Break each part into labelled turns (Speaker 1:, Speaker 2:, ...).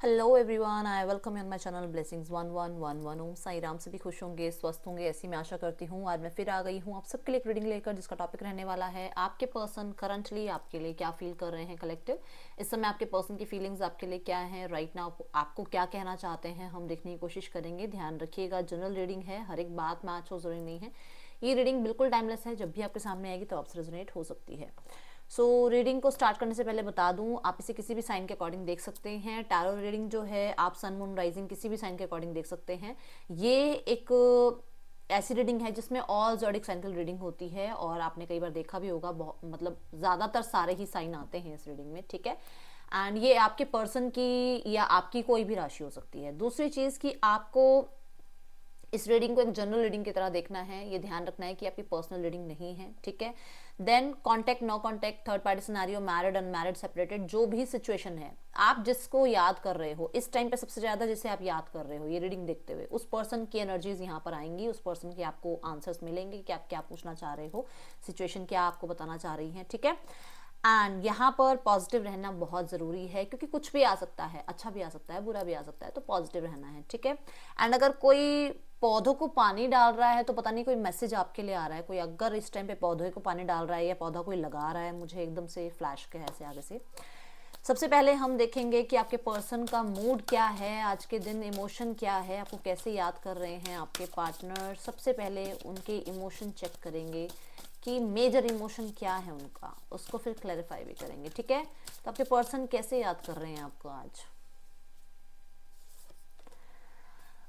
Speaker 1: Hello everyone, I welcome you on my channel blessings 1111। ओम साई राम। सभी खुश होंगे, स्वस्थ होंगे, ऐसी मैं आशा करती हूँ। आज मैं फिर आ गई हूँ आप सबके लिए एक रीडिंग लेकर, जिसका टॉपिक रहने वाला है आपके पर्सन करंटली आपके लिए क्या फील कर रहे हैं कलेक्टिव। इस समय आपके पर्सन की फीलिंग्स आपके लिए क्या है राइट नाउ, आपको क्या कहना चाहते हैं, हम देखने की कोशिश करेंगे। ध्यान रखिएगा, जनरल रीडिंग है, हर एक बात मैच हो जरूरी नहीं है। ये रीडिंग बिल्कुल टाइमलेस है, जब भी आपके सामने आएगी तो आपसे रेजोनेट हो सकती है। रीडिंग को स्टार्ट करने से पहले बता दूं, आप इसे किसी भी साइन के अकॉर्डिंग देख सकते हैं। टैरो रीडिंग जो है आप सन मून राइजिंग किसी भी साइन के अकॉर्डिंग देख सकते हैं। ये एक ऐसी रीडिंग है जिसमें ऑल ज़ोडिक साइन की रीडिंग होती है, और आपने कई बार देखा भी होगा, मतलब ज़्यादातर सारे ही साइन आते हैं इस रीडिंग में, ठीक है। एंड ये आपके पर्सन की या आपकी कोई भी राशि हो सकती है। दूसरी चीज़ कि आपको इस रीडिंग को एक जनरल रीडिंग की तरह देखना है, ये ध्यान रखना है कि आपकी पर्सनल रीडिंग नहीं है, ठीक है। Then contact, no contact, third party scenario, married, unmarried, separated, जो भी सिचुएशन है, आप जिसको याद कर रहे हो इस टाइम पे, सबसे ज्यादा जिसे आप याद कर रहे हो ये रीडिंग देखते हुए, उस पर्सन की एनर्जीज यहाँ पर आएंगी, उस पर्सन के आपको आंसर्स मिलेंगे कि आप क्या पूछना चाह रहे हो, सिचुएशन क्या आपको बताना चाह रही है, ठीक है। एंड यहाँ पर पॉजिटिव रहना बहुत ज़रूरी है, क्योंकि कुछ भी आ सकता है, अच्छा भी आ सकता है, बुरा भी आ सकता है, तो पॉजिटिव रहना है, ठीक है। एंड अगर कोई पौधों को पानी डाल रहा है तो पता नहीं कोई मैसेज आपके लिए आ रहा है। कोई अगर इस टाइम पे पौधे को पानी डाल रहा है या पौधा कोई लगा रहा है, मुझे एकदम से फ्लैश के ऐसे आगे से। सबसे पहले हम देखेंगे कि आपके पर्सन का मूड क्या है आज के दिन, इमोशन क्या है, आपको कैसे याद कर रहे हैं आपके पार्टनर। सबसे पहले उनके इमोशन चेक करेंगे कि मेजर इमोशन क्या है उनका, उसको फिर क्लैरिफाई भी करेंगे, ठीक है। तो आपके पर्सन कैसे याद कर रहे हैं आपको आज।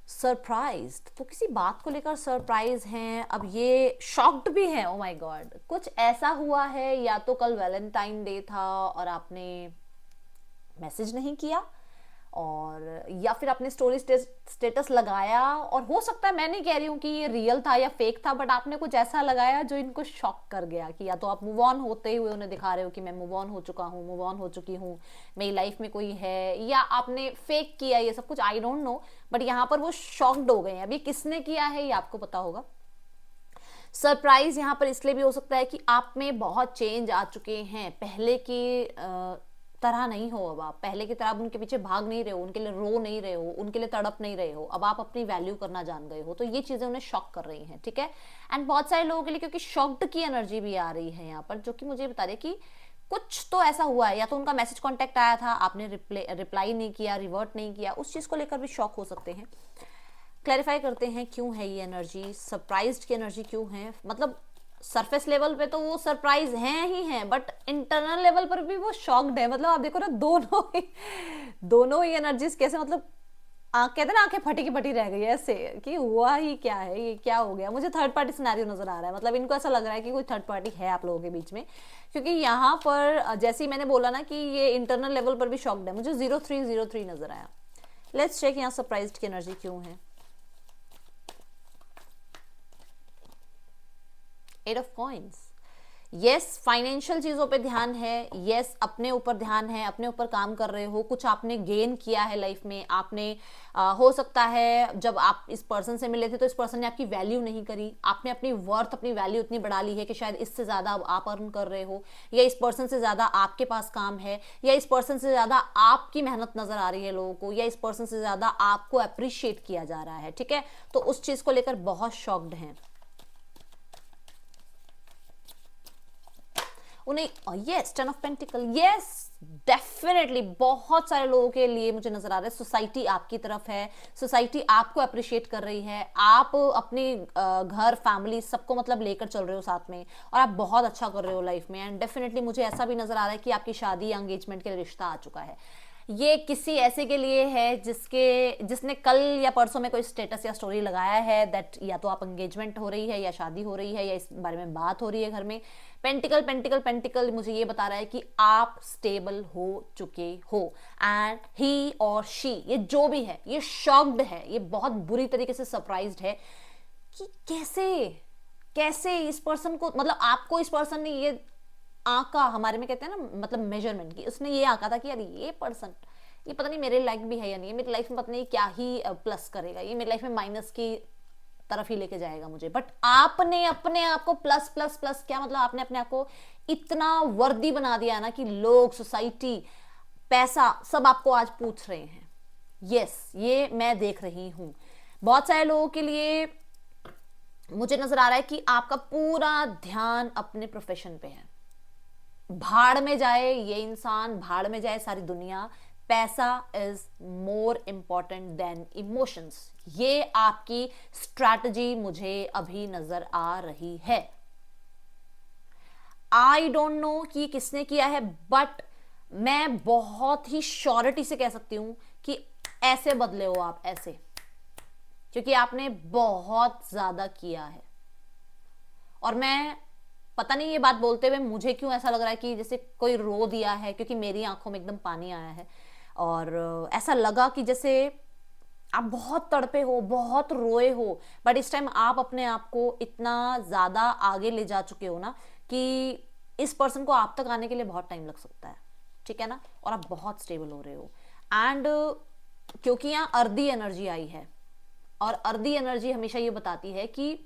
Speaker 1: सरप्राइज, तो किसी बात को लेकर सरप्राइज हैं, अब ये शॉक्ड भी हैं। ओ माय गॉड, कुछ ऐसा हुआ है, या तो कल वैलेंटाइन डे था और आपने मैसेज नहीं किया, और या फिर आपने स्टोरी स्टेटस लगाया, और हो सकता है, मैं नहीं कह रही हूँ कि ये रियल था या फेक था, बट आपने कुछ ऐसा लगाया जो इनको शॉक कर गया, कि या तो आप मूव ऑन होते हुए उन्हें दिखा रहे हो कि मैं मूव ऑन हो चुका हूँ, मूव ऑन हो चुकी हूँ, मेरी लाइफ में कोई है, या आपने फेक किया, ये सब कुछ आई डोंट नो, बट यहाँ पर वो शॉक्ड हो गए हैं। अभी किसने किया है ये आपको पता होगा। सरप्राइज यहाँ पर इसलिए भी हो सकता है कि आप में बहुत चेंज आ चुके हैं, पहले की तरह नहीं हो। अब आप पहले की तरह उनके पीछे भाग नहीं रहे हो, उनके लिए रो नहीं रहे हो, उनके लिए तड़प नहीं रहे हो, अब आप अपनी वैल्यू करना जान गए हो, तो ये चीजें उन्हें शॉक कर रही हैं, ठीक है। एंड बहुत सारे लोगों के लिए क्योंकि शॉक्ड की एनर्जी भी आ रही है यहाँ पर, जो कि मुझे बता रही कि कुछ तो ऐसा हुआ है, या तो उनका मैसेज कांटेक्ट आया था, आपने रिप्लाई नहीं किया, रिवर्ट नहीं किया, उस चीज को लेकर भी शॉक हो सकते हैं। क्लैरिफाई करते हैं क्यों है ये एनर्जी, सरप्राइज्ड की एनर्जी क्यों है। मतलब सरफेस लेवल पे तो वो सरप्राइज हैं ही हैं, बट इंटरनल लेवल पर भी वो शॉक्ड है। मतलब आप देखो ना, दोनों ही एनर्जीज कैसे, मतलब कहते हैं ना, आंखें फटी की फटी रह गई ऐसे, कि हुआ ही क्या है, ये क्या हो गया। मुझे थर्ड पार्टी सिनेरियो नजर आ रहा है, मतलब इनको ऐसा लग रहा है कि कोई थर्ड पार्टी है आप लोगों के बीच में, क्योंकि यहाँ पर जैसे ही मैंने बोला ना कि ये इंटरनल लेवल पर भी शॉक्ड है, मुझे 0303 नजर आया। लेट्स चेक यहाँ सरप्राइज्ड की एनर्जी क्यों है। Eight of coins, yes, financial चीजों पे ध्यान है, यस, अपने ऊपर ध्यान है, अपने ऊपर काम कर रहे हो, कुछ आपने गेन किया है लाइफ में। आपने हो सकता है जब आप इस पर्सन से मिले थे तो इस पर्सन ने आपकी वैल्यू नहीं करी, आपने अपनी वर्थ, अपनी वैल्यू इतनी बढ़ा ली है कि शायद इससे ज्यादा अब आप अर्न कर रहे हो, या इस पर्सन से ज्यादा आपके पास काम है, या इस पर्सन से ज्यादा आपकी मेहनत नजर आ रही है लोगों को, या इस पर्सन से ज्यादा आपको अप्रिशिएट किया जा रहा है, ठीक है। तो उस चीज को लेकर बहुत शॉक्ड हैं उन्हें। Yes, ten of pentacle, yes, definitely बहुत सारे लोगों के लिए मुझे नजर आ रहा है सोसाइटी आपकी तरफ है, सोसाइटी आपको अप्रिशिएट कर रही है, आप अपनी घर, फैमिली, सबको मतलब लेकर चल रहे हो साथ में, और आप बहुत अच्छा कर रहे हो लाइफ में। एंड डेफिनेटली मुझे ऐसा भी नजर आ रहा है कि आपकी शादी या एंगेजमेंट के लिए रिश्ता आ चुका है। ये किसी ऐसे के लिए है जिसने कल या परसों में कोई स्टेटस या स्टोरी लगाया है दैट या तो आप एंगेजमेंट हो रही है, या शादी हो रही है, या इस बारे में बात हो रही है घर में। पेंटिकल पेंटिकल पेंटिकल मुझे ये बता रहा है कि आप स्टेबल हो चुके हो, एंड ही और शी, ये जो भी है, ये शॉक्ड है, ये बहुत बुरी तरीके से सरप्राइज्ड है कि कैसे कैसे इस पर्सन को, मतलब आपको इस पर्सन ने ये आंका, हमारे में कहते हैं ना, मतलब मेजरमेंट की, उसने ये आंका था कि यार ये पर्सन, ये पता नहीं मेरे लाइक भी है या नहीं, मेरी लाइफ में पता नहीं क्या ही प्लस करेगा, ये मेरी लाइफ में माइनस की तरफ ही लेके जाएगा मुझे। बट आपने अपने आप को प्लस प्लस प्लस, क्या मतलब, आपने अपने आप को इतना वर्दी बना दिया ना कि लोग, सोसाइटी, पैसा, सब आपको आज पूछ रहे हैं। यस, ये मैं देख रही हूं। बहुत सारे लोगों के लिए मुझे नजर आ रहा है कि आपका पूरा ध्यान अपने प्रोफेशन पे है। भाड़ में जाए ये इंसान, भाड़ में जाए सारी दुनिया, पैसा is more important than emotions. ये आपकी स्ट्रैटेजी मुझे अभी नजर आ रही है। आई डोंट नो कि किसने किया है, बट मैं बहुत ही श्योरिटी से कह सकती हूं कि ऐसे बदले हो आप, ऐसे, क्योंकि आपने बहुत ज्यादा किया है। और मैं, पता नहीं ये बात बोलते हुए मुझे क्यों ऐसा लग रहा है कि जैसे कोई रो दिया है, क्योंकि मेरी आंखों में एकदम पानी आया है। और ऐसा लगा कि जैसे आप बहुत तड़पे हो, बहुत रोए हो, बट इस टाइम आप अपने आप को इतना ज्यादा आगे ले जा चुके हो ना कि इस पर्सन को आप तक आने के लिए बहुत टाइम लग सकता है, ठीक है ना। और आप बहुत स्टेबल हो रहे हो। एंड क्योंकि यहाँ अर्दी एनर्जी आई है, और अर्दी एनर्जी हमेशा ये बताती है कि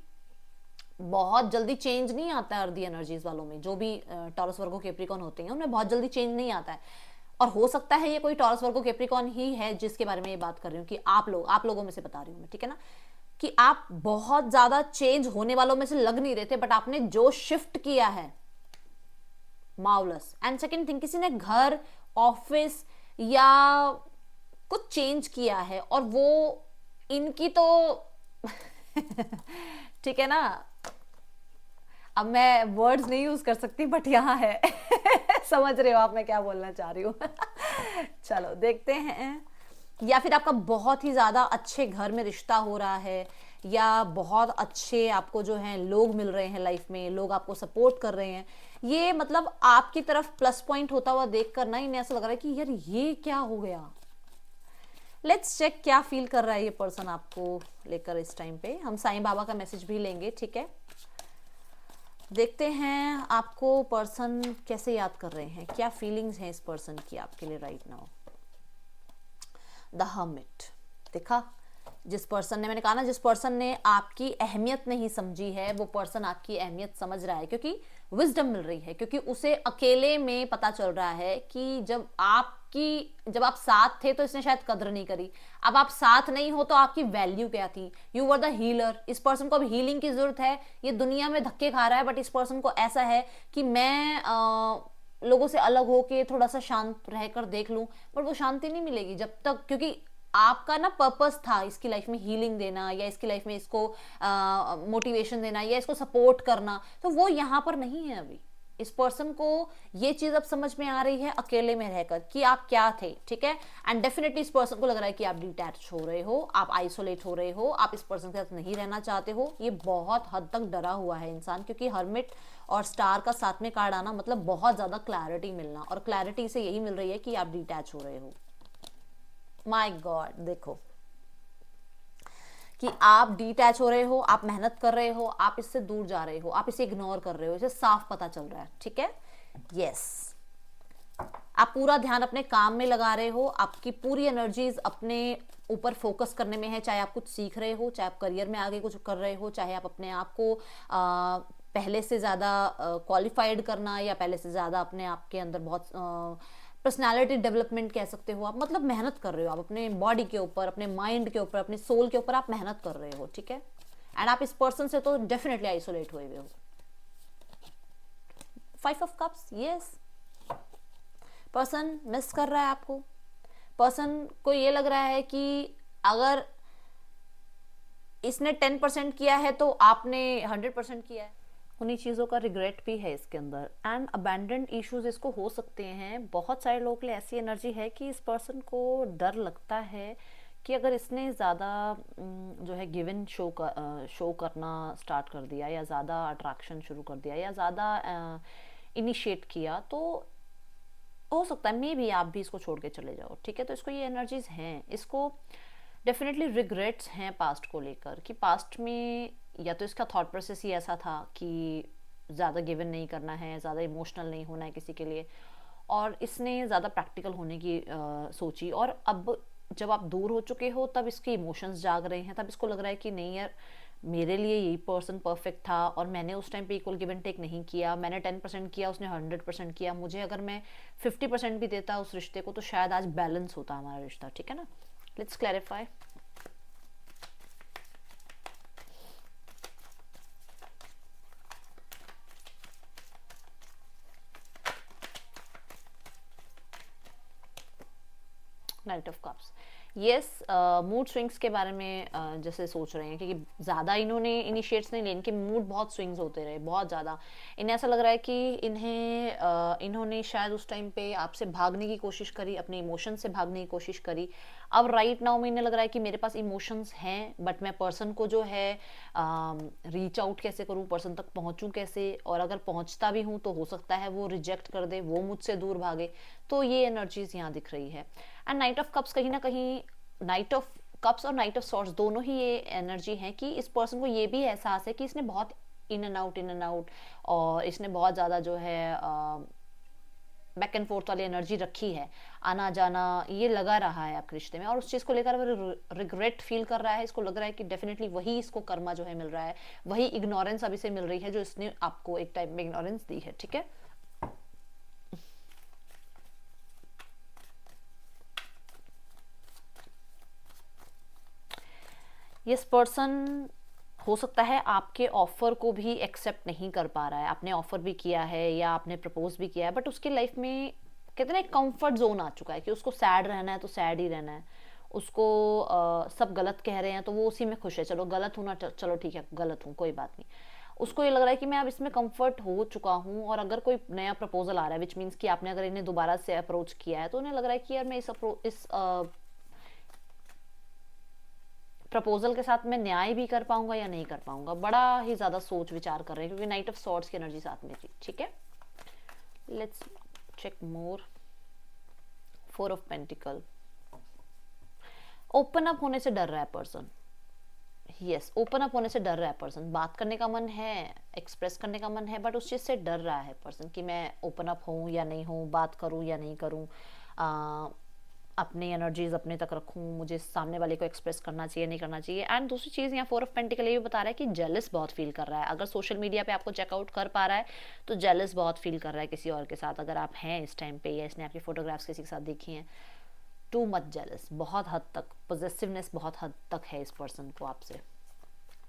Speaker 1: बहुत जल्दी चेंज नहीं आता है अर्दी एनर्जीज वालों में। जो भी टॉरस वर्गो कैप्रिकॉर्न होते हैं उनमें बहुत जल्दी चेंज नहीं आता है। और हो सकता है ये कोई टॉरस वर्गो कैप्रिकॉर्न ही है जिसके बारे में ये बात कर रही हूँ कि आप लोगों में से बता रही हूँ मैं, ठीक है ना, कि आप बहुत ज्यादा चेंज होने वालों में से लग नहीं रहे थे, बट आपने जो शिफ्ट किया है, माउलस। एंड सेकेंड थिंग, किसी ने घर, ऑफिस या कुछ चेंज किया है, और वो इनकी तो ठीक है ना, अब मैं वर्ड्स नहीं यूज कर सकती, बट यहाँ है समझ रहे हो आप मैं क्या बोलना चाह रही हूँ चलो देखते हैं। या फिर आपका बहुत ही ज्यादा अच्छे घर में रिश्ता हो रहा है, या बहुत अच्छे आपको जो है लोग मिल रहे हैं लाइफ में, लोग आपको सपोर्ट कर रहे हैं। ये मतलब आपकी तरफ प्लस पॉइंट होता हुआ देख कर ना इन्हें ऐसा लग रहा है कि यार ये क्या हो गया। लेट्स चेक क्या फील कर रहा है ये पर्सन आपको लेकर इस टाइम पे। हम साईं बाबा का मैसेज भी लेंगे, ठीक है। देखते हैं आपको पर्सन कैसे याद कर रहे हैं, क्या फीलिंग्स हैं इस पर्सन की आपके लिए राइट नाउ। द हर्मिट, देखा, जिस पर्सन ने, मैंने कहा ना, जिस पर्सन ने आपकी अहमियत नहीं समझी है, वो पर्सन आपकी अहमियत समझ रहा है, क्योंकि विजडम मिल रही है, क्योंकि उसे अकेले में पता चल रहा है कि जब आप साथ थे तो इसने शायद कदर नहीं करी, अब आप साथ नहीं हो तो आपकी वैल्यू क्या थी। You were the healer. इस पर्सन को अब हीलिंग की जरूरत है। ये दुनिया में धक्के खा रहा है, बट इस पर्सन को ऐसा है कि मैं लोगों से अलग होके थोड़ा सा शांत रहकर देख लूं, पर वो शांति नहीं मिलेगी जब तक, क्योंकि आपका ना पर्पस था इसकी लाइफ में हीलिंग देना, या इसकी लाइफ में इसको मोटिवेशन देना, या इसको सपोर्ट करना, तो वो यहाँ पर नहीं है अभी। इस पर्सन को ये चीज अब समझ में आ रही है अकेले में रहकर कि आप क्या थे, ठीक है। एंड डेफिनेटली इस पर्सन को लग रहा है कि आप डिटैच हो रहे हो, आप आइसोलेट हो रहे हो, आप इस पर्सन के साथ नहीं रहना चाहते हो। ये बहुत हद तक डरा हुआ है इंसान, क्योंकि हर्मिट और स्टार का साथ में कार्ड आना मतलब बहुत ज्यादा क्लैरिटी मिलना, और क्लैरिटी से यही मिल रही है कि आप डिटैच हो रहे हो। माय गॉड, देखो कि आप डिटैच हो रहे हो, आप मेहनत कर रहे हो, आप इससे दूर जा रहे हो, आप इसे इग्नोर कर रहे हो, इसे साफ पता चल रहा है, ठीक है। यस, आप पूरा ध्यान अपने काम में लगा रहे हो, आपकी पूरी एनर्जीज अपने ऊपर फोकस करने में है, चाहे आप कुछ सीख रहे हो, चाहे आप करियर में आगे कुछ कर रहे हो, चाहे आप अपने आप को पहले से ज़्यादा क्वालिफाइड करना, या पहले से ज़्यादा अपने आप के अंदर बहुत पर्सनालिटी डेवलपमेंट कह सकते हो आप, मतलब मेहनत कर रहे हो आप अपने बॉडी के ऊपर, अपने माइंड के ऊपर, अपने सोल के ऊपर आप मेहनत कर रहे हो, ठीक है। एंड आप इस पर्सन से तो डेफिनेटली आइसोलेट हुए हुए हो। 5 of cups, yes, person miss कर रहा है आपको। पर्सन को ये लग रहा है कि अगर इसने 10% किया है तो आपने 100% किया है। उन्हीं चीज़ों का रिग्रेट भी है इसके अंदर। एंड अबैंडन्ड इश्यूज इसको हो सकते हैं। बहुत सारे लोगों के लिए ऐसी एनर्जी है कि इस पर्सन को डर लगता है कि अगर इसने ज़्यादा जो है गिवन शो करना स्टार्ट कर दिया, या ज़्यादा अट्रैक्शन शुरू कर दिया, या ज़्यादा इनिशिएट किया, तो हो सकता है मे बी आप भी इसको छोड़ के चले जाओ, ठीक है। तो इसको ये एनर्जीज हैं, इसको डेफिनेटली रिग्रेट्स हैं पास्ट को लेकर, कि पास्ट में या तो इसका थॉट प्रोसेस ही ऐसा था कि ज़्यादा गिवन नहीं करना है, ज़्यादा इमोशनल नहीं होना है किसी के लिए, और इसने ज़्यादा प्रैक्टिकल होने की सोची। और अब जब आप दूर हो चुके हो तब इसके इमोशंस जाग रहे हैं, तब इसको लग रहा है कि नहीं यार, मेरे लिए यही पर्सन परफेक्ट था, और मैंने उस टाइम पे इक्वल गिव एंड टेक नहीं किया। मैंने 10% किया, उसने 100% किया। मुझे अगर मैं 50% भी देता उस रिश्ते को तो शायद आज बैलेंस होता हमारा रिश्ता, ठीक है ना। Let's clarify. Night of cups, yes, mood swings के बारे में जैसे सोच रहे हैं, क्योंकि ज़्यादा इन्होंने इनिशिएट्स नहीं लिए, इनके मूड बहुत स्विंग्स होते रहे, बहुत ज़्यादा। इन्हें ऐसा लग रहा है कि इन्होंने शायद उस टाइम पे आपसे भागने की कोशिश करी, अपने इमोशन से भागने की कोशिश करी। अब राइट नाउ में इन्हें लग रहा है कि मेरे पास इमोशंस हैं, बट मैं पर्सन को जो है रीच आउट कैसे करूँ, पर्सन तक पहुँचूँ कैसे, और अगर पहुँचता भी हूँ तो हो सकता है वो रिजेक्ट कर दे, वो मुझसे दूर भागे। तो ये एनर्जीज यहाँ दिख रही है। एंड नाइट ऑफ कप्स कहीं ना कहीं, नाइट ऑफ कप्स और नाइट ऑफ सॉर्ड्स दोनों ही ये एनर्जी है कि इस पर्सन को ये भी एहसास है कि इसने बहुत इन एंड आउट, और इसने बहुत ज़्यादा जो है बैक एंड फोर्थ वाली एनर्जी रखी है, आना जाना ये लगा रहा है आपके रिश्ते में, और उस चीज़ को लेकर वो रिग्रेट फील कर रहा है। इसको लग रहा है कि डेफिनेटली वही इसको कर्मा जो है मिल रहा है, वही इग्नोरेंस अभी से मिल रही है जो इसने आपको एक टाइम में इग्नोरेंस दी है। ठीक है, यस, पर्सन हो सकता है आपके ऑफर को भी एक्सेप्ट नहीं कर पा रहा है। आपने ऑफर भी किया है या आपने प्रपोज भी किया है, बट उसकी लाइफ में कहते हैं एक कंफर्ट जोन आ चुका है कि उसको सैड रहना है तो सैड ही रहना है। उसको सब गलत कह रहे हैं तो वो उसी में खुश है, चलो गलत हूँ ना, चलो ठीक है गलत हूँ कोई बात नहीं। उसको ये लग रहा है कि मैं अब इसमें कंफर्ट हो चुका हूँ, और अगर कोई नया प्रपोजल आ रहा है, विच मीन्स कि आपने अगर इन्हें दोबारा से अप्रोच किया है, तो उन्हें लग रहा है कि यार मैं इस प्रपोजल के साथ मैं न्याय भी कर पाऊंगा या नहीं कर पाऊंगा। बड़ा ही ज्यादा सोच विचार कर रहे हैं, क्योंकि नाइट ऑफ सॉर्ड्स की एनर्जी साथ में थी। ठीक है, let's check more. Four of pentacle, open up होने से डर रहा है पर्सन। यस, ओपन अप होने से डर रहा है पर्सन। बात करने का मन है, एक्सप्रेस करने का मन है, बट उस चीज से डर रहा है पर्सन कि मैं ओपन अप हूँ या नहीं हूँ, बात करूँ या नहीं करूँ, अपनी एनर्जीज अपने तक रखूँ, मुझे सामने वाले को एक्सप्रेस करना चाहिए नहीं करना चाहिए। एंड दूसरी चीज़ यहाँ फोर ऑफ पेंटिकल ये भी बता रहा है कि जेलस बहुत फील कर रहा है। अगर सोशल मीडिया पे आपको चेकआउट कर पा रहा है तो जेलस बहुत फील कर रहा है किसी और के साथ। अगर आप हैं इस टाइम पे, या इसने आपकी फोटोग्राफ्स किसी के साथ देखी हैं, टू मच जेलस, बहुत हद तक पॉजिटिवनेस बहुत हद तक है इस पर्सन को आपसे,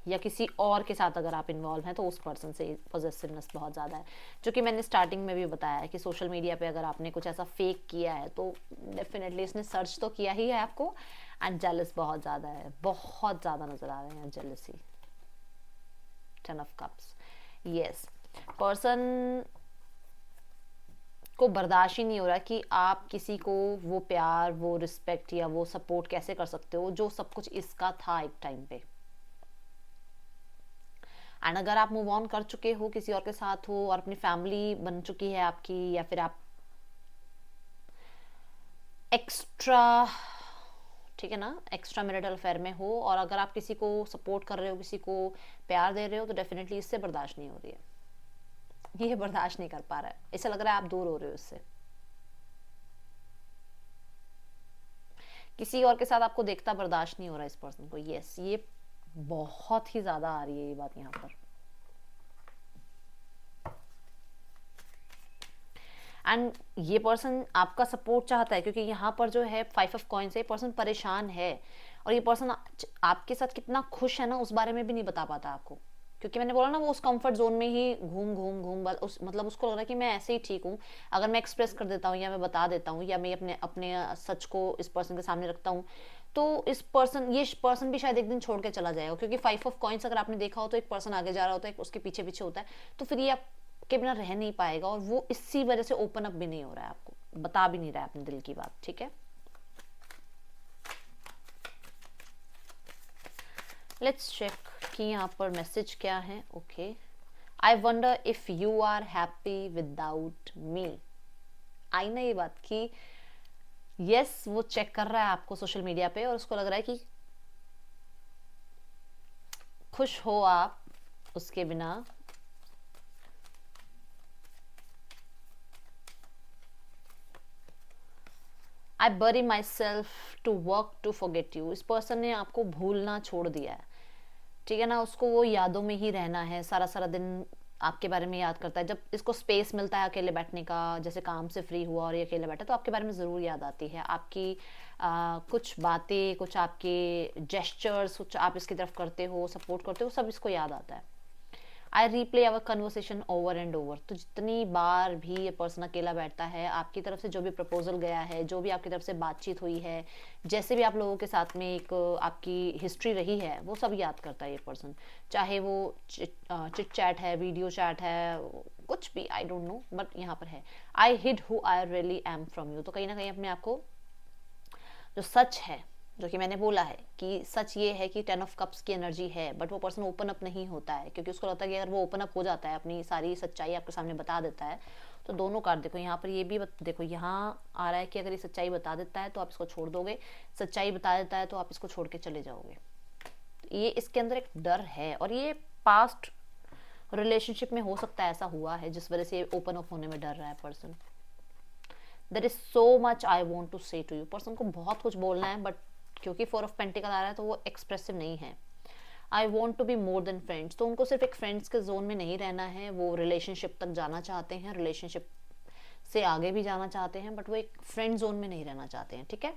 Speaker 1: या किसी और के साथ अगर आप इन्वॉल्व हैं तो उस पर्सन से पॉजिटिवनेस बहुत ज़्यादा है। जो कि मैंने स्टार्टिंग में भी बताया है कि सोशल मीडिया पे अगर आपने कुछ ऐसा फेक किया है तो डेफिनेटली इसने सर्च तो किया ही है आपको, एंड जेलस बहुत ज़्यादा है, बहुत ज़्यादा नज़र आ रहे हैं jealousy. Ten of cups, yes, person को बर्दाश्त ही नहीं हो रहा कि आप किसी को वो प्यार, वो रिस्पेक्ट या वो सपोर्ट कैसे कर सकते हो जो सब कुछ इसका था एक टाइम पे। एंड अगर आप मूव ऑन कर चुके हो, किसी और के साथ हो, और अपनी फैमिली बन चुकी है आपकी, या फिर आप एक्स्ट्रा, ठीक है ना, एक्स्ट्रा मैरिटल अफेयर में हो, और अगर आप किसी को सपोर्ट कर रहे हो, किसी को प्यार दे रहे हो, तो डेफिनेटली इससे बर्दाश्त नहीं हो रही है, ये बर्दाश्त नहीं कर पा रहा है। ऐसा लग रहा है आप दूर हो रहे हो इससे। किसी और के साथ आपको देखता बर्दाश्त नहीं हो रहा इस पर्सन को। यस, ये बहुत ही ज्यादा आ रही है ये बात यहाँ पर। एंड ये पर्सन आपका सपोर्ट चाहता है, क्योंकि यहाँ पर जो है फाइव ऑफ कॉइंस है, पर्सन परेशान है, और ये पर्सन आपके साथ कितना खुश है ना उस बारे में भी नहीं बता पाता आपको, क्योंकि मैंने बोला ना वो उस कंफर्ट जोन में ही घूम घूम घूम उस मतलब उसको लग रहा है कि मैं ऐसे ही ठीक हूँ। अगर मैं एक्सप्रेस कर देता हूँ, या मैं बता देता हूँ, या मैं अपने अपने सच को इस पर्सन के सामने रखता हूँ, तो ये पर्सन भी शायद एक दिन छोड़ के चला जाएगा। क्योंकि फाइव ऑफ कॉइंस अगर आपने देखा हो तो एक पर्सन आगे जा रहा होता है, उसके पीछे पीछे होता है, तो फिर ये आपके बिना रह नहीं पाएगा, और वो इसी वजह से ओपन अप भी नहीं हो रहा है, आपको बता भी नहीं रहा है अपने दिल की बात। ठीक है, लेट्स चेक कि यहाँ पर मैसेज क्या है। Okay, I wonder if you are happy without me. आई ना ये बात कि यस, वो चेक कर रहा है आपको सोशल मीडिया पे, और उसको लग रहा है कि खुश हो आप उसके बिना। I bury myself to work to forget you. इस पर्सन ने आपको भूलना छोड़ दिया है, ठीक है ना, उसको वो यादों में ही रहना है, सारा सारा दिन आपके बारे में याद करता है। जब इसको स्पेस मिलता है अकेले बैठने का, जैसे काम से फ्री हुआ और ये अकेले बैठा, तो आपके बारे में ज़रूर याद आती है, आपकी कुछ बातें, कुछ आपके जेस्चर्स, कुछ आप इसकी तरफ करते हो, सपोर्ट करते हो, सब इसको याद आता है। I replay our conversation over and over. तो जितनी बार भी ये पर्सन अकेला बैठता है, आपकी तरफ से जो भी प्रपोजल गया है, जो भी आपकी तरफ से बातचीत हुई है, जैसे भी आप लोगों के साथ में एक आपकी हिस्ट्री रही है, वो सब याद करता है ये पर्सन। चाहे वो चिट चैट है, वीडियो चैट है, कुछ भी, आई डोंट नो, बट यहाँ पर है I hid who I really am from you. तो कहीं ना कहीं अपने आप को, जो सच है, जो कि मैंने बोला है कि सच ये है कि 10 ऑफ कप्स की एनर्जी है, बट वो पर्सन ओपन अप नहीं होता है, क्योंकि उसको लगता है कि अगर वो ओपन अप हो जाता है, अपनी सारी सच्चाई आपके सामने बता देता है, तो दोनों कार्ड देखो यहाँ पर, ये भी देखो यहाँ आ रहा है कि अगर ये सच्चाई बता देता है तो आप इसको छोड़ दोगे, सच्चाई बता देता है तो आप इसको छोड़ के चले जाओगे। ये इसके अंदर एक डर है, और ये पास्ट रिलेशनशिप में हो सकता है ऐसा हुआ है, जिस वजह से ओपन अप होने में डर रहा है person. There is so much I want to say to you. Person को बहुत कुछ बोलना है, बट क्योंकि 4 ऑफ पेंटिकल आ रहा है तो वो एक्सप्रेसिव नहीं है। I want to be more than friends. तो उनको सिर्फ एक फ्रेंड्स के जोन में नहीं रहना है, वो रिलेशनशिप तक जाना चाहते हैं, रिलेशनशिप से आगे भी जाना चाहते हैं, बट वो एक फ्रेंड जोन में नहीं रहना चाहते हैं। ठीक है,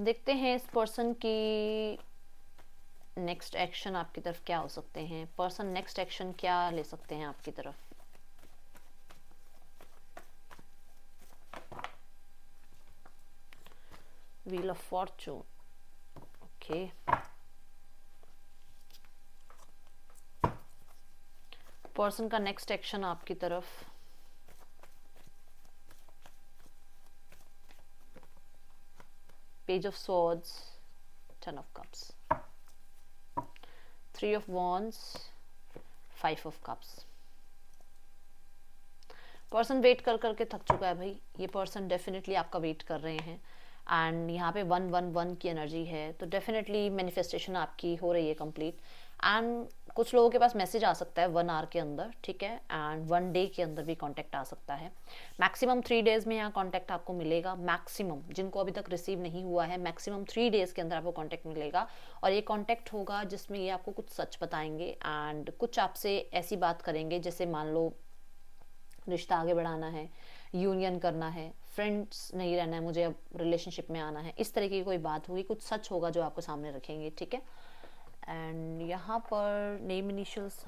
Speaker 1: देखते हैं इस पर्सन की नेक्स्ट एक्शन आपकी तरफ क्या हो सकते हैं। पर्सन नेक्स्ट एक्शन क्या ले सकते हैं आपकी तरफ। Wheel of fortune, okay. Person का नेक्स्ट एक्शन आपकी तरफ, page of swords, 10 of cups, 3 of wands, 5 of cups. Person wait कर करके थक चुका है भाई। ये पर्सन डेफिनेटली आपका वेट कर रहे हैं, एंड यहाँ पे 111 की एनर्जी है, तो डेफिनेटली मैनिफेस्टेशन आपकी हो रही है कंप्लीट। एंड कुछ लोगों के पास मैसेज आ सकता है 1 आवर के अंदर, ठीक है, एंड 1 डे के अंदर भी कांटेक्ट आ सकता है। मैक्सिमम 3 डेज में यहाँ कांटेक्ट आपको मिलेगा। मैक्सिमम, जिनको अभी तक रिसीव नहीं हुआ है, मैक्सिमम 3 डेज के अंदर आपको कांटेक्ट मिलेगा, और ये कांटेक्ट होगा जिसमें ये आपको कुछ सच बताएंगे, एंड कुछ आपसे ऐसी बात करेंगे जैसे मान लो रिश्ता आगे बढ़ाना है, यूनियन करना है, फ्रेंड्स नहीं रहना है, मुझे अब रिलेशनशिप में आना है, इस तरह की कोई बात होगी, कुछ सच होगा जो आपको सामने रखेंगे। ठीक है, एंड यहाँ पर नेम इनिशियल्स,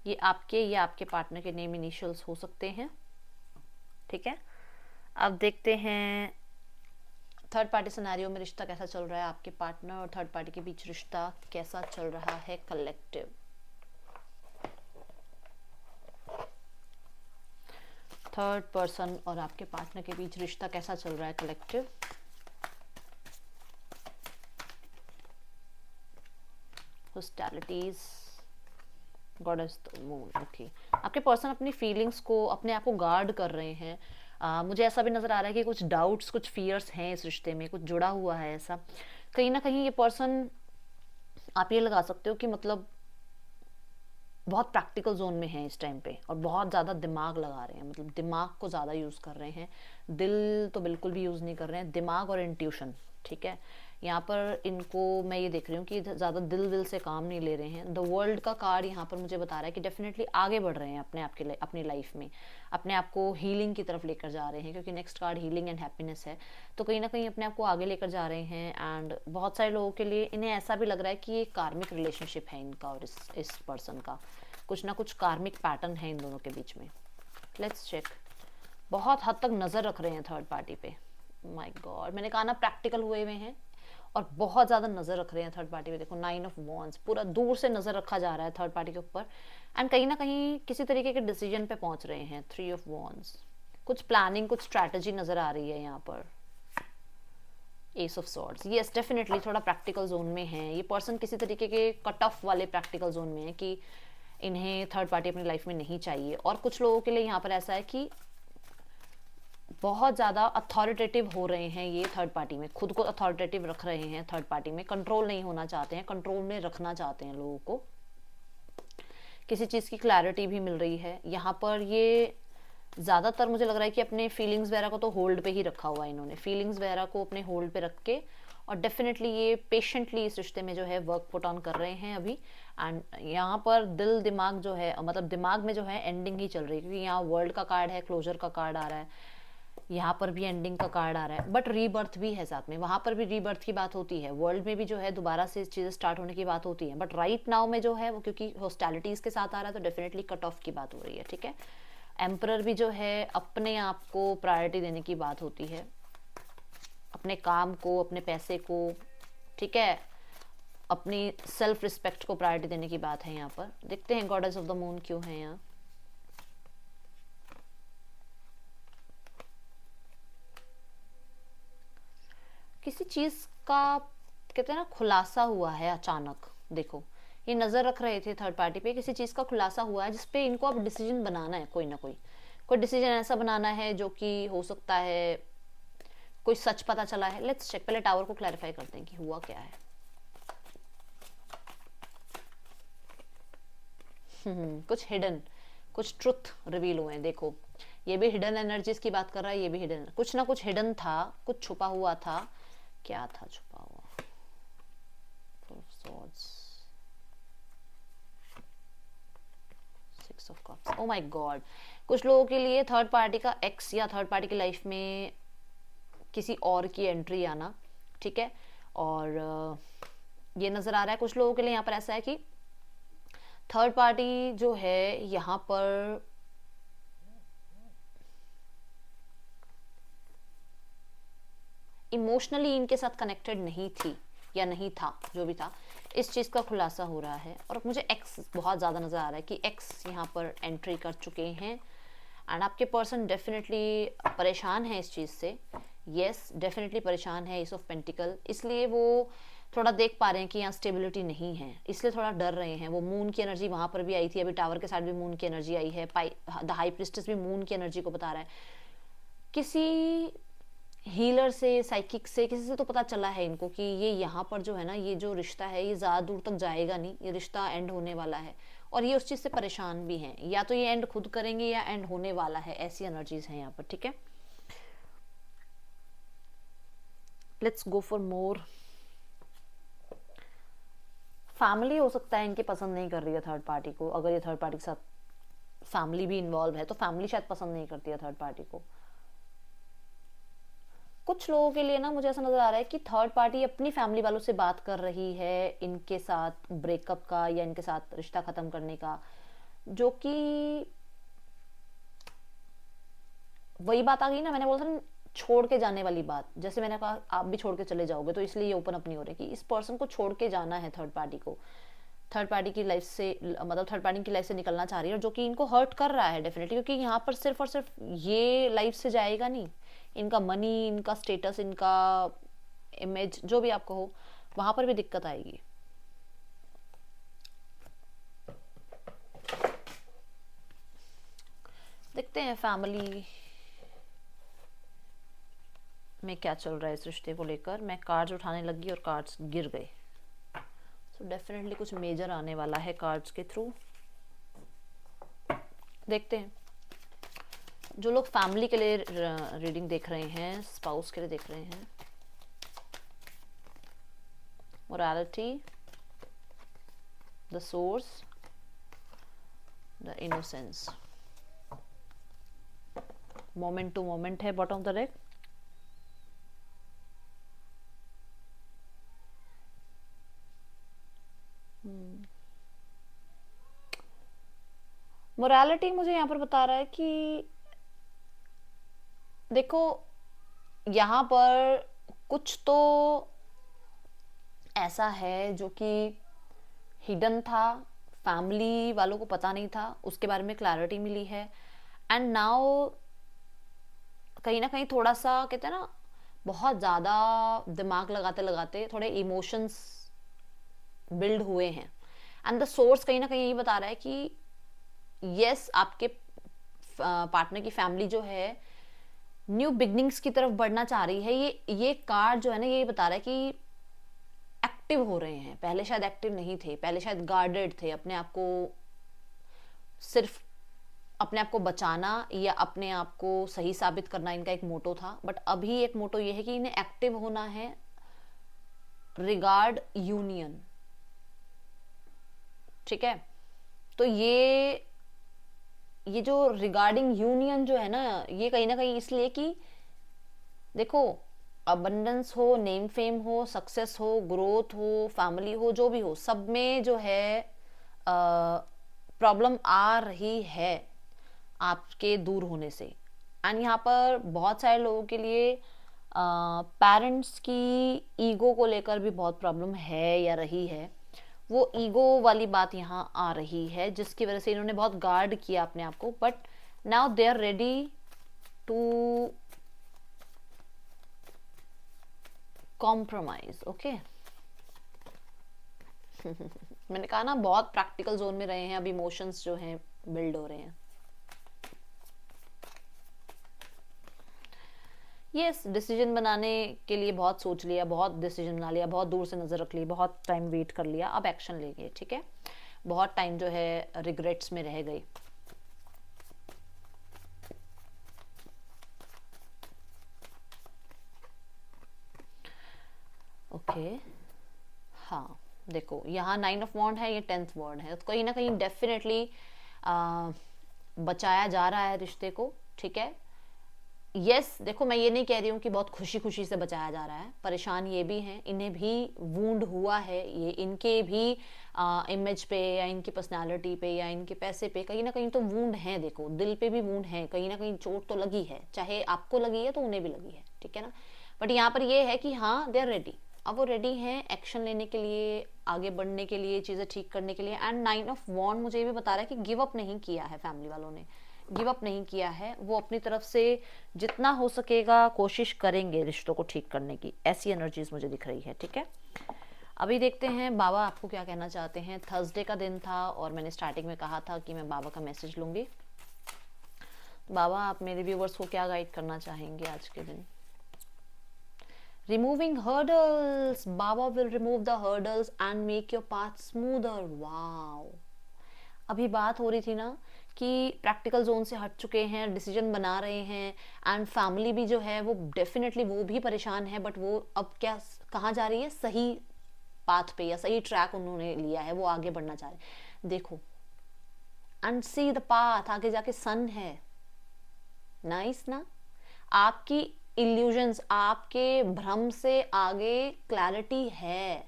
Speaker 1: ये आपके पार्टनर के नेम इनिशियल्स हो सकते हैं। ठीक है, अब देखते हैं थर्ड पार्टी सिनेरियो में रिश्ता कैसा चल रहा है, आपके पार्टनर और थर्ड पार्टी के बीच रिश्ता कैसा चल रहा है कलेक्टिव। थर्ड पर्सन और आपके पार्टनर के बीच रिश्ता कैसा चल रहा है collective. Hostilities, goddess the moon, okay. आपके पर्सन अपनी फीलिंग्स को, अपने आप को गार्ड कर रहे हैं। मुझे ऐसा भी नजर आ रहा है कि कुछ डाउट्स, कुछ फियर्स हैं इस रिश्ते में, कुछ जुड़ा हुआ है ऐसा। कहीं ना कहीं ये पर्सन, आप ये लगा सकते हो कि मतलब बहुत प्रैक्टिकल जोन में है इस टाइम पे, और बहुत ज़्यादा दिमाग लगा रहे हैं, मतलब दिमाग को ज़्यादा यूज़ कर रहे हैं, दिल तो बिल्कुल भी यूज़ नहीं कर रहे हैं, दिमाग और इंट्यूशन। ठीक है, यहाँ पर इनको मैं ये देख रही हूँ कि ज़्यादा दिल विल से काम नहीं ले रहे हैं। द वर्ल्ड का कार्ड यहाँ पर मुझे बता रहा है कि डेफिनेटली आगे बढ़ रहे हैं अपने आप के, अपनी लाइफ में, अपने आप को हीलिंग की तरफ लेकर जा रहे हैं, क्योंकि next card healing and happiness है। तो कहीं ना कहीं अपने आप को आगे लेकर जा रहे हैं, एंड बहुत सारे लोगों के लिए इन्हें ऐसा भी लग रहा है कि ये कार्मिक रिलेशनशिप है इनका और इस पर्सन का, कुछ ना कुछ कार्मिक पैटर्न है इन दोनों के बीच में। Let's check. बहुत हद तक नज़र रख रहे हैं थर्ड पार्टी पे। माय गॉड, मैंने कहा ना प्रैक्टिकल हुए हुए हैं, और बहुत ज़्यादा नज़र रख रहे हैं थर्ड पार्टी पे। देखो 9 ऑफ वॉन्ड्स, पूरा दूर से नज़र रखा जा रहा है थर्ड पार्टी के ऊपर, एंड कहीं ना कहीं किसी तरीके के डिसीजन पे पहुंच रहे हैं। 3 ऑफ वॉन्ड्स, कुछ प्लानिंग, कुछ स्ट्रैटेजी नज़र आ रही है यहाँ पर। S of swords, yes definitely थोड़ा प्रैक्टिकल जोन में है ये पर्सन, किसी तरीके के कट ऑफ वाले प्रैक्टिकल जोन में है कि इन्हें थर्ड पार्टी अपनी लाइफ में नहीं चाहिए। और कुछ लोगों के लिए यहाँ पर ऐसा है कि बहुत ज़्यादा अथॉरिटेटिव हो रहे हैं ये थर्ड पार्टी में, खुद को अथॉरिटेटिव रख रहे हैं थर्ड पार्टी में, कंट्रोल नहीं होना चाहते हैं, कंट्रोल में रखना चाहते हैं लोगों को। किसी चीज़ की क्लैरिटी भी मिल रही है यहाँ पर। ये ज़्यादातर मुझे लग रहा है कि अपने फीलिंग्स वगैरह को तो होल्ड पे ही रखा हुआ है इन्होंने, फीलिंग्स वगैरह को अपने होल्ड पे रख के और डेफिनेटली ये पेशेंटली इस रिश्ते में जो है वर्क पुट ऑन कर रहे हैं अभी। एंड यहाँ पर दिल दिमाग जो है, मतलब दिमाग में जो है एंडिंग ही चल रही है, क्योंकि यहाँ वर्ल्ड का कार्ड है, क्लोजर का कार्ड आ रहा है, यहाँ पर भी एंडिंग का कार्ड आ रहा है, बट रीबर्थ भी है साथ में। वहाँ पर भी रीबर्थ की बात होती है, वर्ल्ड में भी जो है दोबारा से चीज़ें स्टार्ट होने की बात होती है, बट राइट नाउ में जो है वो क्योंकि हॉस्टैलिटीज़ के साथ आ रहा है तो डेफिनेटली कट ऑफ की बात हो रही है, ठीक है। एम्परर भी जो है अपने आप को प्रायोरिटी देने की बात होती है, अपने काम को, अपने पैसे को, ठीक है, अपनी सेल्फ रिस्पेक्ट को प्रायोरिटी देने की बात है यहाँ पर। देखते हैं गॉडेस ऑफ द मून क्यों है यहाँ। किसी चीज का कहते हैं ना खुलासा हुआ है अचानक। देखो ये नजर रख रहे थे थर्ड पार्टी पे, किसी चीज का खुलासा हुआ है जिसपे इनको अब डिसीजन बनाना है, कोई ना कोई डिसीजन ऐसा बनाना है जो कि हो सकता है कोई सच पता चला है। लेट्स चेक, पहले टावर को क्लैरिफाई करते हैं कि हुआ क्या है। कुछ हिडन, कुछ ट्रुथ रिवील हुए हैं। देखो ये भी हिडन एनर्जीज की बात कर रहा है, ये भी हिडन, कुछ ना कुछ हिडन था, कुछ छुपा हुआ था। क्या था छुपा हुआ? Six of cups. Oh my God, कुछ लोगों के लिए थर्ड पार्टी का एक्स या थर्ड पार्टी की लाइफ में किसी और की एंट्री आना, ठीक है। और ये नजर आ रहा है कुछ लोगों के लिए यहाँ पर ऐसा है कि थर्ड पार्टी जो है यहाँ पर इमोशनली इनके साथ कनेक्टेड नहीं थी या नहीं था, जो भी था, इस चीज का खुलासा हो रहा है। और मुझे एक्स बहुत ज्यादा नजर आ रहा है कि एक्स यहाँ पर एंट्री कर चुके हैं एंड आपके पर्सन डेफिनेटली परेशान है इस चीज से। यस डेफिनेटली परेशान है, एस ऑफ पेंटिकल, इसलिए वो थोड़ा देख पा रहे हैं कि यहाँ स्टेबिलिटी नहीं है, इसलिए थोड़ा डर रहे हैं। वो मून की एनर्जी वहां पर भी आई थी, अभी टावर के साथ भी मून की एनर्जी आई है, द हाई प्रिस्टेस भी मून की एनर्जी को बता रहा है। किसी हीलर से, साइकिक से, किसी से तो पता चला है इनको कि ये यहाँ पर जो है ना, ये जो रिश्ता है ये ज़्यादा दूर तक जाएगा नहीं, ये रिश्ता एंड होने वाला है। और ये उस चीज़ से परेशान भी हैं, या तो ये एंड खुद करेंगे या एंड होने वाला है, ऐसी एनर्जीज हैं यहाँ पर, ठीक है। Let's go for more. Family हो सकता है इनके पसंद नहीं कर रही है थर्ड पार्टी को, अगर ये थर्ड पार्टी के साथ फैमिली भी इन्वॉल्व है तो फैमिली शायद पसंद नहीं करती है थर्ड पार्टी को। कुछ लोगों के लिए ना मुझे ऐसा नजर आ रहा है कि थर्ड पार्टी अपनी फैमिली वालों से बात कर रही है इनके साथ ब्रेकअप का या इनके साथ रिश्ता खत्म करने का, जो कि वही बात आ गई ना, मैंने बोला था छोड़ के जाने वाली बात। जैसे मैंने कहा आप भी छोड़ के चले जाओगे, तो इसलिए ये ओपन अप नहीं हो रहे कि इस पर्सन को छोड़ के जाना है थर्ड पार्टी को, थर्ड पार्टी की लाइफ से, मतलब थर्ड पार्टी की लाइफ से निकलना चाह रही है, और जो कि इनको हर्ट कर रहा है डेफिनेटली, क्योंकि यहाँ पर सिर्फ और सिर्फ ये लाइफ से जाएगा नहीं, इनका मनी, इनका स्टेटस, इनका इमेज, जो भी आपको हो, वहां पर भी दिक्कत आएगी। देखते हैं फैमिली में क्या चल रहा है इस रिश्ते को लेकर। मैं कार्ड्स उठाने लगी और कार्ड्स गिर गए, तो डेफिनेटली कुछ मेजर आने वाला है कार्ड्स के थ्रू। देखते हैं जो लोग फैमिली के लिए रीडिंग देख रहे हैं, स्पाउस के लिए देख रहे हैं। Morality, the source, the innocence, moment to moment है bottom of the deck. Morality मुझे यहाँ पर बता रहा है कि देखो यहाँ पर कुछ तो ऐसा है जो कि हिडन था, फैमिली वालों को पता नहीं था, उसके बारे में क्लैरिटी मिली है। एंड नाउ कहीं ना कहीं थोड़ा सा कहते हैं ना, बहुत ज़्यादा दिमाग लगाते लगाते थोड़े इमोशंस बिल्ड हुए हैं। एंड द सोर्स कहीं ना कहीं यही बता रहा है कि यस आपके पार्टनर की फैमिली जो है न्यू बिगनिंग्स की तरफ बढ़ना चाह रही है। ये कार्ड जो है ना, ये बता रहा है कि एक्टिव हो रहे हैं, पहले शायद एक्टिव नहीं थे, पहले शायद गार्डेड थे, अपने आप को सिर्फ अपने आप को बचाना या अपने आप को सही साबित करना इनका एक मोटो था, बट अभी एक मोटो ये है कि इन्हें एक्टिव होना है रिगार्ड यूनियन, ठीक है। तो ये जो रिगार्डिंग यूनियन जो है ना, ये कहीं ना कहीं इसलिए कि देखो, अबंडेंस हो, नेम फेम हो, सक्सेस हो, ग्रोथ हो, फैमिली हो, जो भी हो, सब में जो है प्रॉब्लम आ रही है आपके दूर होने से। एंड यहाँ पर बहुत सारे लोगों के लिए पेरेंट्स की ईगो को लेकर भी बहुत प्रॉब्लम है या रही है। वो ईगो वाली बात यहाँ आ रही है, जिसकी वजह से इन्होंने बहुत गार्ड किया अपने आप को, but now they are ready to compromise. Okay, मैंने कहा ना, बहुत प्रैक्टिकल जोन में रहे हैं, अब इमोशंस जो हैं बिल्ड हो रहे हैं। यस, डिसीजन बनाने के लिए बहुत सोच लिया, बहुत डिसीजन बना लिया, बहुत दूर से नजर रख ली, बहुत टाइम वेट कर लिया, अब एक्शन लेंगे, ठीक है। बहुत टाइम जो है रिग्रेट्स में रह गई। ओके, हाँ देखो, यहाँ 9 ऑफ वॉन्ड है, ये 10th वॉर्ड है, तो कहीं ना कहीं डेफिनेटली बचाया जा रहा है रिश्ते को, ठीक है। यस, देखो, मैं ये नहीं कह रही हूँ कि बहुत खुशी खुशी से बचाया जा रहा है, परेशान ये भी हैं, इन्हें भी वूंड हुआ है, ये इनके भी इमेज पे या इनकी पर्सनालिटी पे या इनके पैसे पे कहीं ना कहीं तो वूंड है। देखो, दिल पे भी वूंड है, कहीं ना कहीं चोट तो लगी है, चाहे आपको लगी है तो उन्हें भी लगी है, ठीक है ना। बट यहाँ पर ये है कि हाँ, दे आर रेडी, अब वो रेडी हैं एक्शन लेने के लिए, आगे बढ़ने के लिए, चीज़ें ठीक करने के लिए। एंड 9 ऑफ वॉन्ड मुझे ये भी बता रहा है कि गिव अप नहीं किया है, फैमिली वालों ने गिव अप नहीं किया है, वो अपनी तरफ से जितना हो सकेगा कोशिश करेंगे रिश्तों को ठीक करने की, ऐसी एनर्जीज मुझे दिख रही है, ठीक है। अभी देखते हैं बाबा आपको क्या कहना चाहते हैं। थर्सडे का दिन था और मैंने स्टार्टिंग में कहा था कि मैं बाबा का मैसेज लूंगी। बाबा, आप मेरे व्यूवर्स को क्या गाइड करना चाहेंगे आज के दिन? Removing hurdles, Baba will remove the hurdles and make your path smoother. Wow. अभी बात हो रही थी ना कि प्रैक्टिकल जोन से हट चुके हैं, डिसीजन बना रहे हैं, एंड फैमिली भी जो है वो डेफिनेटली वो भी परेशान है, बट वो अब क्या कहाँ जा रही है, सही पाथ पे या सही ट्रैक उन्होंने लिया है, वो आगे बढ़ना चाह रहे हैं। देखो, एंड सी द पाथ, आगे जाके सन है। नाइस ना, आपकी इल्यूजन्स, आपके भ्रम से आगे क्लैरिटी है,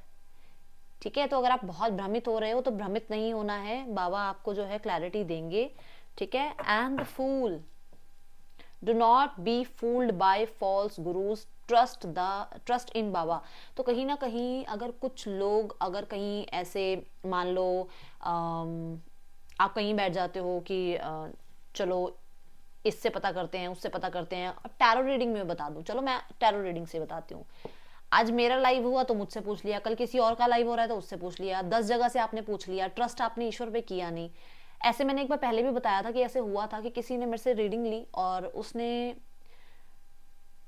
Speaker 1: ठीक है। तो अगर आप बहुत भ्रमित हो रहे हो तो भ्रमित नहीं होना है, बाबा आपको जो है क्लैरिटी देंगे, ठीक है। And the fool, do not be fooled by false gurus, trust in baba. तो कहीं ना कहीं अगर कुछ लोग, अगर कहीं ऐसे मान लो आप कहीं बैठ जाते हो कि चलो इससे पता करते हैं, उससे पता करते हैं। अब टैरो रीडिंग में बता दूं, चलो मैं टैरो रीडिंग से बताती हूँ। आज मेरा लाइव हुआ तो मुझसे पूछ लिया, कल किसी और का लाइव हो रहा है तो उससे पूछ लिया, 10 जगह से आपने पूछ लिया, ट्रस्ट आपने ईश्वर पे किया नहीं। ऐसे मैंने एक बार पहले भी बताया था कि ऐसे हुआ था कि किसी ने मेरे से रीडिंग ली और उसने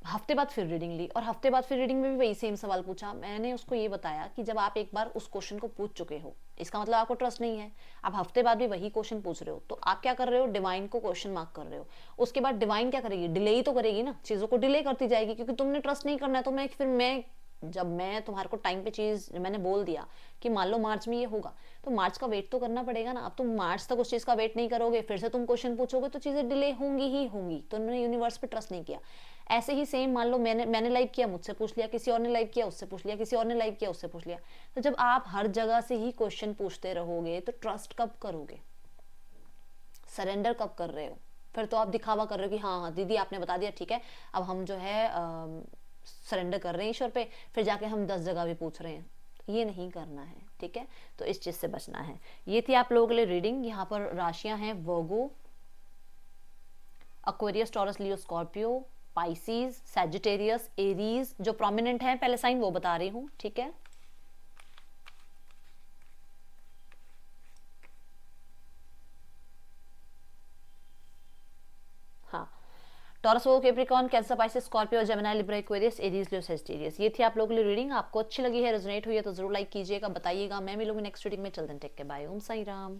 Speaker 1: हफ्ते बाद फिर रीडिंग ली, और हफ्ते बाद फिर रीडिंग में भी वही सेम सवाल पूछा। मैंने उसको ये बताया कि जब आप एक बार उस क्वेश्चन को पूछ चुके हो, इसका मतलब आपको ट्रस्ट नहीं है। आप हफ्ते बाद भी वही क्वेश्चन पूछ रहे हो, तो आप क्या कर रहे हो, डिवाइन को क्वेश्चन मार्क कर रहे हो। उसके बाद डिवाइन क्या करेगी, डिले ही तो करेगी ना, चीजों को डिले करती जाएगी, क्योंकि तुमने ट्रस्ट नहीं करना है। तो मैं जब मैं तुम्हारे को टाइम पे चीज मैंने बोल दिया कि मान लो मार्च में ये होगा, तो मार्च का वेट तो करना पड़ेगा ना। अब तुम मार्च तक उस चीज का वेट नहीं करोगे, फिर से तुम क्वेश्चन पूछोगे, तो चीजें डिले होंगी ही होंगी। तो उन्होंने यूनिवर्स पे ट्रस्ट नहीं किया। ऐसे ही सेम मान लो मैंने लाइव किया, मुझसे पूछ लिया, किसी और ने लाइव किया, उससे पूछ लिया, किसी और ने लाइव किया, उससे पूछ लिया। तो जब आप हर जगह से ही क्वेश्चन पूछते रहोगे तो ट्रस्ट कब करोगे, सरेंडर कब कर रहे हो? फिर तो आप दिखावा कर रहे हो कि हाँ हाँ दीदी आपने बता दिया, ठीक है, अब हम जो है सरेंडर कर रहे हैं ईश्वर पे, फिर जाके हम 10 जगह भी पूछ रहे हैं। ये नहीं करना है, ठीक है। तो इस चीज से बचना है। ये थी आप लोगों के लिए रीडिंग। यहाँ पर राशियां हैं वर्गो, एक्वेरियस, टॉरस, लियो, स्कॉर्पियो, पाइसीज, सैजिटेरियस, एरीज। जो प्रोमिनेंट है पहले साइन वो बता रही हूं, ठीक है। हाँ, टॉरस, वो, Capricorn, Cancer, Pisces, Scorpio, Gemini, Libra, Aquarius, Aries, Leo, Sagittarius. ये थी आप लोगों के लिए रीडिंग। आपको अच्छी लगी है, रेजोनेट हुई है तो जरूर लाइक कीजिएगा, बताइएगा। मैं मिलूंगी नेक्स्ट रीडिंग में। चलते टेक के बाय। ओम साई राम।